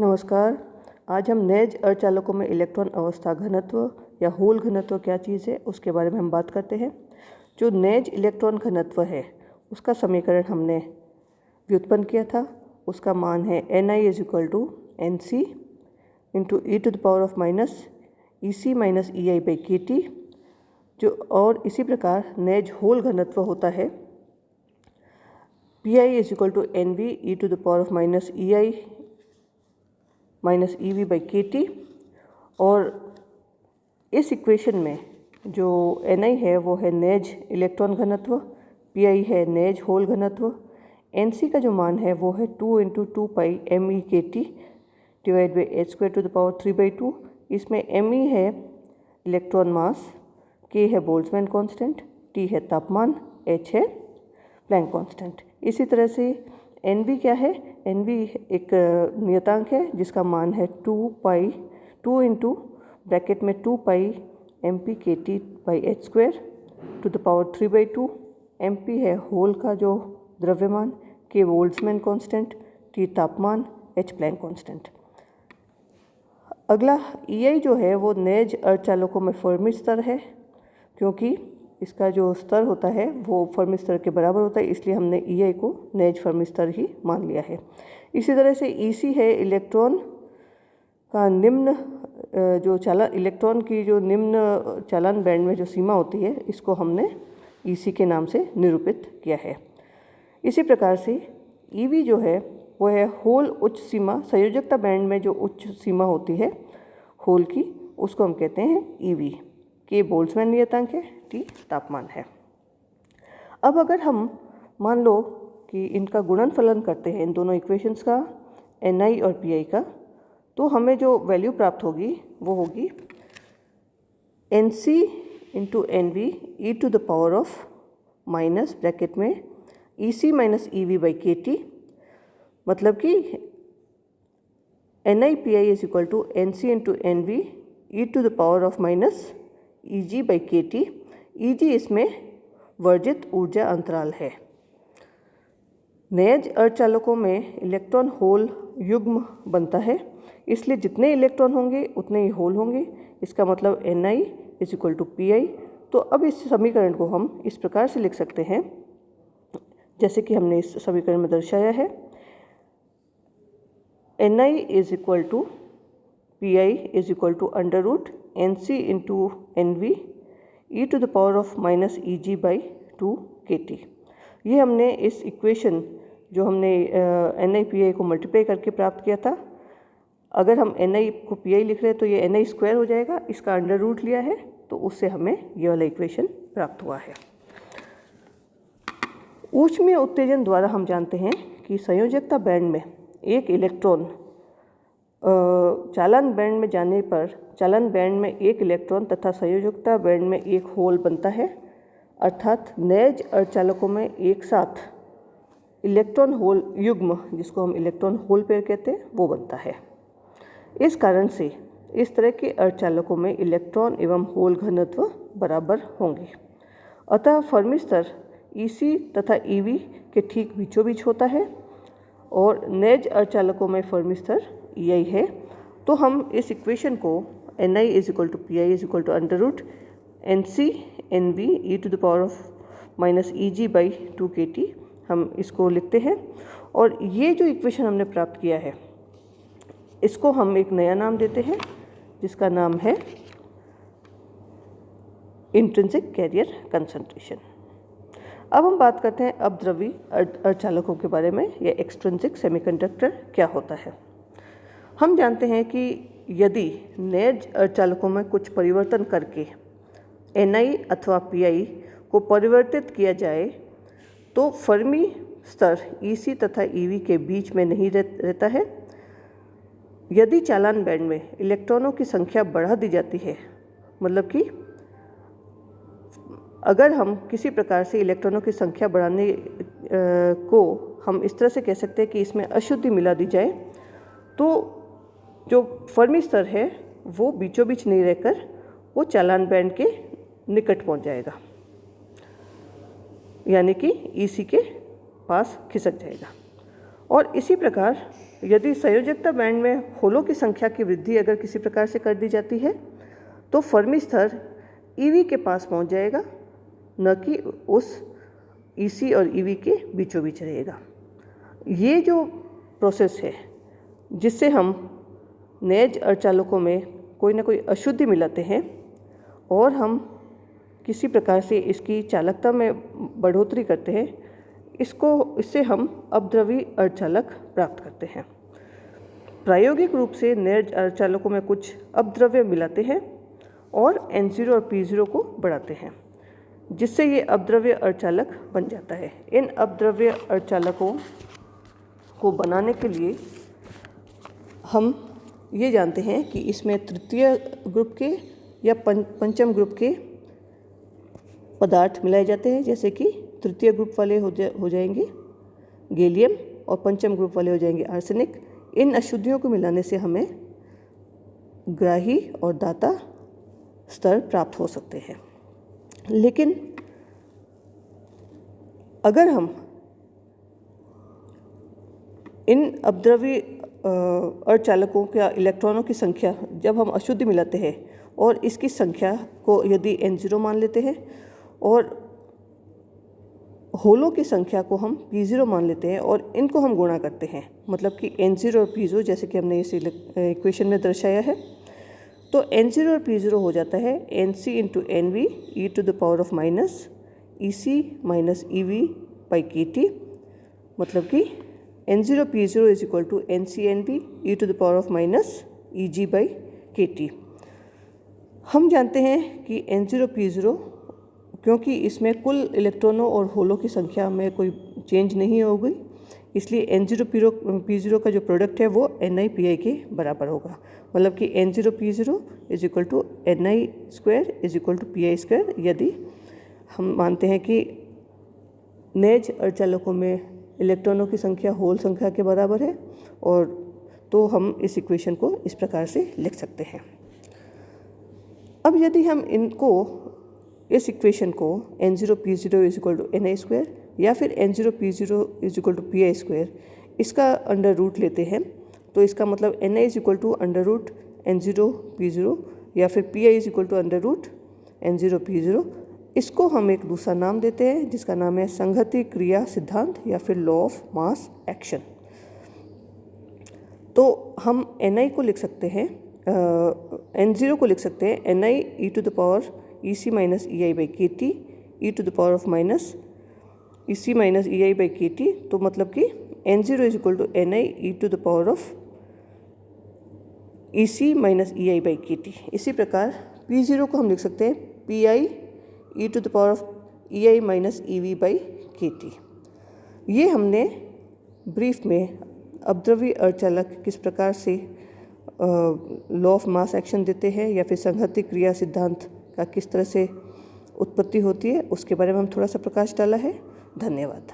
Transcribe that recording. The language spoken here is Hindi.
नमस्कार। आज हम नेज अर्धचालकों में इलेक्ट्रॉन अवस्था घनत्व या होल घनत्व क्या चीज़ है उसके बारे में हम बात करते हैं। जो नेज इलेक्ट्रॉन घनत्व है उसका समीकरण हमने व्युत्पन्न किया था। उसका मान है Ni = Nc into e to the power of minus EC minus EI/kT। जो और इसी प्रकार नेज होल घनत्व होता है Pi = Nv e to the power of minus EI minus EV/kT। और इस इक्वेशन में जो Ni है वो है नेज इलेक्ट्रॉन घनत्व, Pi है नेज होल घनत्व, Nc का जो मान है वो है 2 × 2π me/kT / h² 3/2। इसमें me है इलेक्ट्रॉन मास, k है बोल्ट्जमैन कांस्टेंट, T है तापमान, h है प्लैंक कांस्टेंट। इसी तरह से Nv क्या है? Nv एक नियतांक है जिसका मान है 2 × ब्रैकेट में 2π mp/kT / h² 3/2। mp है होल का जो द्रव्यमान, k बोल्ट्जमैन कांस्टेंट, T तापमान, h प्लैंक कांस्टेंट। अगला EI जो है वो नेज अर्धचालकों में फर्मी स्तर है, क्योंकि इसका जो स्तर होता है वो फर्मी स्तर के बराबर होता है, इसलिए हमने EI को नेज फर्मी स्तर ही मान लिया है। इसी तरह से EC है इलेक्ट्रॉन का निम्न जो चालन, इलेक्ट्रॉन की जो निम्न चालन बैंड में जो सीमा होती है, इसको हमने EC के नाम से निरूपित किया है। इसी प्रकार से EV जो है वो है होल उच्च सीमा, संयोजकता बैंड में जो उच्च सीमा होती है होल की, उसको हम कहते हैं EV। के बोल्ट्जमैन नियतांक है, T तापमान है। अब अगर हम मान लो कि इनका गुणनफलन करते हैं, इन दोनों इक्वेशंस का, Ni और Pi का, तो हमें जो वैल्यू प्राप्त होगी वो होगी Nc × Nv e to the power of minus bracket में EC माइनस EV/kT। मतलब कि Ni/Pi = Nc × Nv e to the power of minus Eg/kT। Eg इसमें वर्जित ऊर्जा अंतराल है। नेज अर्धचालकों में इलेक्ट्रॉन होल युग्म बनता है, इसलिए जितने इलेक्ट्रॉन होंगे उतने ही होल होंगे। इसका मतलब Ni = Pi। तो अब इस समीकरण को हम इस प्रकार से लिख सकते हैं जैसे कि हमने इस समीकरण में दर्शाया है। Ni = Pi = √Nc × Nv e to the power of minus Eg/2kT। ये हमने इस इक्वेशन जो हमने Ni/Pi को मल्टीप्लाई करके प्राप्त किया था। अगर हम Ni को Pi लिख रहे हैं तो ये Ni² हो जाएगा, इसका √, लिया है तो उससे हमें ये वाला इक्वेशन प्राप्त हुआ है। ऊष्मीय उत्तेजन द्वारा हम जानते हैं कि संयोजकता बैंड में एक इलेक्ट्रॉन चालन बैंड में जाने पर चालन बैंड में एक इलेक्ट्रॉन तथा संयोजकता बैंड में एक होल बनता है। अर्थात नेज अर्धचालकों में एक साथ इलेक्ट्रॉन होल युग्म, जिसको हम इलेक्ट्रॉन होल पेयर कहते हैं, वो बनता है। इस कारण से इस तरह के अर्धचालकों में इलेक्ट्रॉन एवं होल घनत्व बराबर होंगे। अतः फर्मी स्तर EC तथा EV के ठीक बीचों बीच होता है और नेज अर्धचालकों में फर्मी स्तर EI है। तो हम इस इक्वेशन को Ni = Pi = √Nc Nv e to the power of minus Eg/2kT हम इसको लिखते हैं। और ये जो इक्वेशन हमने प्राप्त किया है इसको हम एक नया नाम देते हैं जिसका नाम है इंट्रिंसिक कैरियर कंसंट्रेशन। अब हम बात करते हैं अपद्रव्य अर्धचालकों के बारे में, या एक्सट्रिंसिक सेमीकंडक्टर क्या होता है। हम जानते हैं कि यदि नेज अर्धचालकों में कुछ परिवर्तन करके Ni अथवा Pi को परिवर्तित किया जाए तो फर्मी स्तर EC तथा EV के बीच में नहीं रहता है। यदि चालन बैंड में इलेक्ट्रॉनों की संख्या बढ़ा दी जाती है, मतलब कि अगर हम किसी प्रकार से इलेक्ट्रॉनों की संख्या बढ़ाने को हम इस तरह से कह सकते हैं कि इसमें अशुद्धि मिला दी जाए, तो जो फर्मी स्तर है वो बीचों बीच नहीं रहकर वो चालन बैंड के निकट पहुंच जाएगा, यानी कि EC के पास खिसक जाएगा। और इसी प्रकार यदि संयोजकता बैंड में होलों की संख्या की वृद्धि अगर किसी प्रकार से कर दी जाती है तो फर्मी स्तर ईवी के पास पहुंच जाएगा, न कि उस ईसी और ईवी के बीचों बीच रहेगा। ये जो प्रोसेस है जिससे हम नेज अर्धचालकों में कोई ना कोई अशुद्धि मिलाते हैं और हम किसी प्रकार से इसकी चालकता में बढ़ोतरी करते हैं, इससे हम अपद्रवी अर्धचालक प्राप्त करते हैं। प्रायोगिक रूप से नेज अर्धचालकों में कुछ अपद्रव्य मिलाते हैं और N0 और P0 को बढ़ाते हैं, जिससे ये अपद्रव्य अर्धचालक बन जाता है। इन अपद्रव्य अर्धचालकों को बनाने के लिए हम ये जानते हैं कि इसमें तृतीय ग्रुप के या पंचम ग्रुप के पदार्थ मिलाए जाते हैं, जैसे कि तृतीय ग्रुप वाले हो जाएंगे गैलियम और पंचम ग्रुप वाले हो जाएंगे आर्सेनिक। इन अशुद्धियों को मिलाने से हमें ग्राही और दाता स्तर प्राप्त हो सकते हैं। लेकिन अगर हम इन अपद्रवी अर्धचालकों के इलेक्ट्रॉनों की संख्या जब हम अशुद्धि मिलाते हैं और इसकी संख्या को यदि N0 मान लेते हैं और होलों की संख्या को हम P0 मान लेते हैं और इनको हम गुणा करते हैं, मतलब कि N0 और P0 जैसे कि हमने इस इक्वेशन में दर्शाया है, तो N0 और P0 हो जाता है Nc into NV e to the power of minus EC minus EV by KT, मतलब कि N0 P0 is equal to NCNV e to the power of minus EG by KT। हम जानते हैं कि N0 P0 क्योंकि इसमें कुल इलेक्ट्रॉनों और होलों की संख्या में कोई चेंज नहीं हो गई, इसलिए N0 P0 का जो प्रोडक्ट है वो NiPi के बराबर होगा, मतलब कि N0 P0 is equal to Ni square is equal to Pi square. यदि हम मानते हैं कि नेज अर्धचालकों में इलेक्ट्रॉनों की संख्या होल संख्या के बराबर है, और तो हम इस इक्वेशन को इस प्रकार से लिख सकते हैं। अब यदि हम इस इक्वेशन को N0 P0 is equal to Ni square या फिर N0 P0 is equal to Pi square इसका अंडर रूट लेते हैं, तो इसका मतलब Ni is equal to under root N0 P0 या फिर Pi is equal to under root N0 P0। इसको हम एक दूसरा नाम देते हैं जिसका नाम है संघति क्रिया सिद्धांत या फिर लॉ ऑफ मास एक्शन। तो हम Ni को लिख सकते हैं, N0 को लिख सकते हैं Ni e to the power EC minus EI by KT e to the power of minus EC minus EI by KT, तो मतलब कि N0 is equal to Ni e to the power of EC minus EI by KT। इसी प्रकार P0 को हम लिख सकते हैं Pi e to the power of EI minus EV by KT। ये हमने ब्रीफ में अपद्रवी अर्धचालक किस प्रकार से लॉ ऑफ मास एक्शन देते हैं या फिर संघति क्रिया सिद्धांत का किस तरह से उत्पत्ति होती है उसके बारे में हम थोड़ा सा प्रकाश डाला है। धन्यवाद।